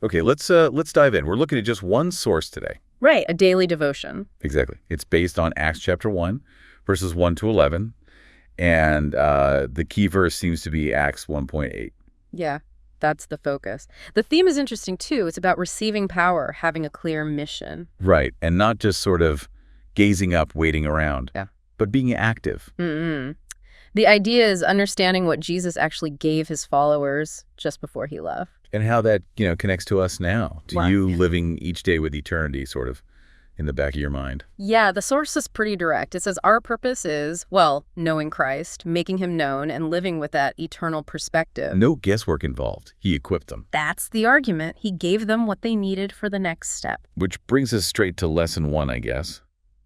Okay, let's dive in. We're looking at just one source today. Right, a daily devotion. Exactly. It's based on Acts chapter 1, verses 1 to 11. And the key verse seems to be Acts 1:8. Yeah, that's the focus. The theme is interesting, too. It's about receiving power, having a clear mission. Right, and not just sort of gazing up, waiting around, but being active. Mm-mm. The idea is understanding what Jesus actually gave his followers just before he left. And how that, connects to us now, to you living each day with eternity sort of in the back of your mind. Yeah, the source is pretty direct. It says our purpose is, knowing Christ, making him known, and living with that eternal perspective. No guesswork involved. He equipped them. That's the argument. He gave them what they needed for the next step. Which brings us straight to lesson 1, I guess.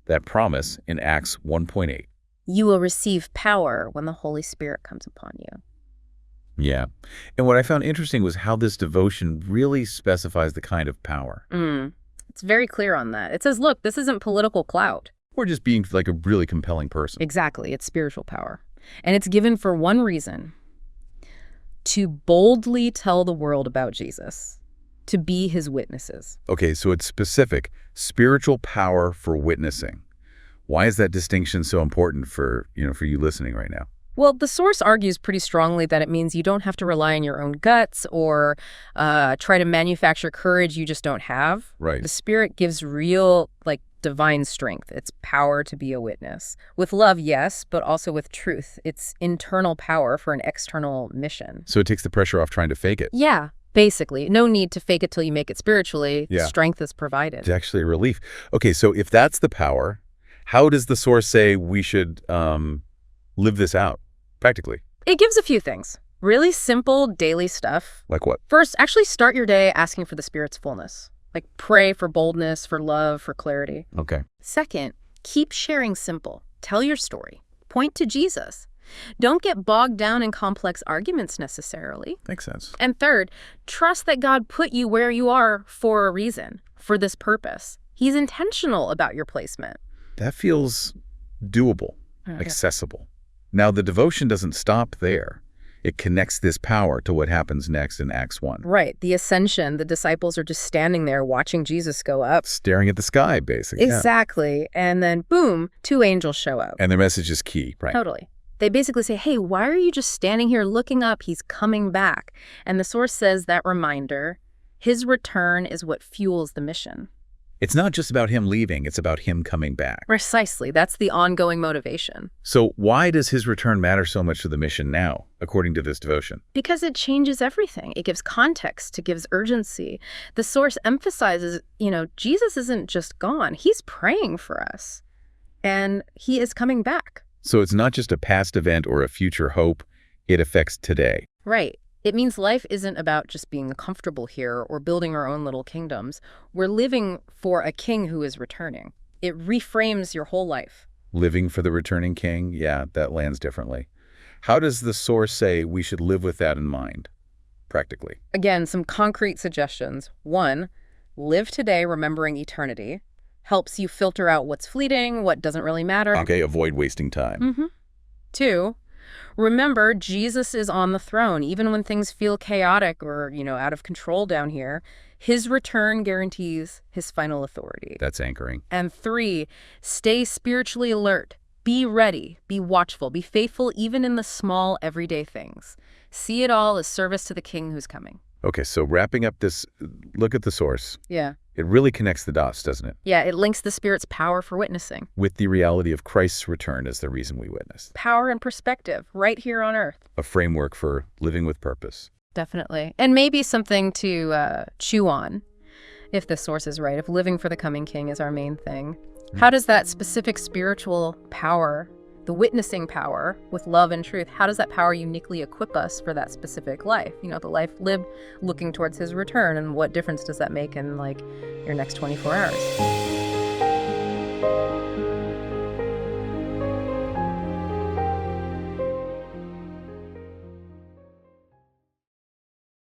That promise in Acts 1:8. You will receive power when the Holy Spirit comes upon you. Yeah. And what I found interesting was how this devotion really specifies the kind of power. It's very clear on that. It says, look, this isn't political clout. Or just being like a really compelling person. Exactly. It's spiritual power. And it's given for one reason: to boldly tell the world about Jesus, to be his witnesses. Okay, so it's specific. Spiritual power for witnessing. Why is that distinction so important for you listening right now? Well, the source argues pretty strongly that it means you don't have to rely on your own guts or try to manufacture courage you just don't have. Right. The Spirit gives real, divine strength. It's power to be a witness. With love, yes, but also with truth. It's internal power for an external mission. So it takes the pressure off trying to fake it. Yeah, basically. No need to fake it till you make it spiritually. Yeah. The strength is provided. It's actually a relief. Okay, so if that's the power, how does the source say we should live this out? Practically. It gives a few things. Really simple daily stuff. Like what? First, actually start your day asking for the Spirit's fullness. Pray for boldness, for love, for clarity. Okay. Second, keep sharing simple. Tell your story. Point to Jesus. Don't get bogged down in complex arguments necessarily. Makes sense. And third, trust that God put you where you are for a reason, for this purpose. He's intentional about your placement. That feels doable, accessible. Now, the devotion doesn't stop there. It connects this power to what happens next in Acts 1. Right. The ascension, the disciples are just standing there watching Jesus go up. Staring at the sky, basically. Exactly. Yeah. And then, boom, 2 angels show up. And their message is key, right? Totally. They basically say, hey, why are you just standing here looking up? He's coming back. And the source says that reminder, his return is what fuels the mission. It's not just about him leaving, it's about him coming back. Precisely. That's the ongoing motivation. So why does his return matter so much to the mission now, according to this devotion? Because it changes everything. It gives context. It gives urgency. The source emphasizes, Jesus isn't just gone. He's praying for us. And he is coming back. So it's not just a past event or a future hope. It affects today. Right. It means life isn't about just being comfortable here or building our own little kingdoms. We're living for a king who is returning. It reframes your whole life. Living for the returning king? Yeah, that lands differently. How does the source say we should live with that in mind, practically? Again, some concrete suggestions. 1, live today remembering eternity. Helps you filter out what's fleeting, what doesn't really matter. Okay, avoid wasting time. 2, remember, Jesus is on the throne. Even when things feel chaotic or, out of control down here, his return guarantees his final authority. That's anchoring. And 3, stay spiritually alert. Be ready. Be watchful. Be faithful even in the small, everyday things. See it all as service to the King who's coming. Okay, so wrapping up this, look at the source. Yeah. It really connects the dots, doesn't it? Yeah, it links the Spirit's power for witnessing. With the reality of Christ's return as the reason we witness. Power and perspective, right here on earth. A framework for living with purpose. Definitely. And maybe something to chew on, if the source is right, if living for the coming King is our main thing. How does that specific spiritual power, the witnessing power with love and truth, how does that power uniquely equip us for that specific life? The life lived looking towards his return, and what difference does that make in, your next 24 hours?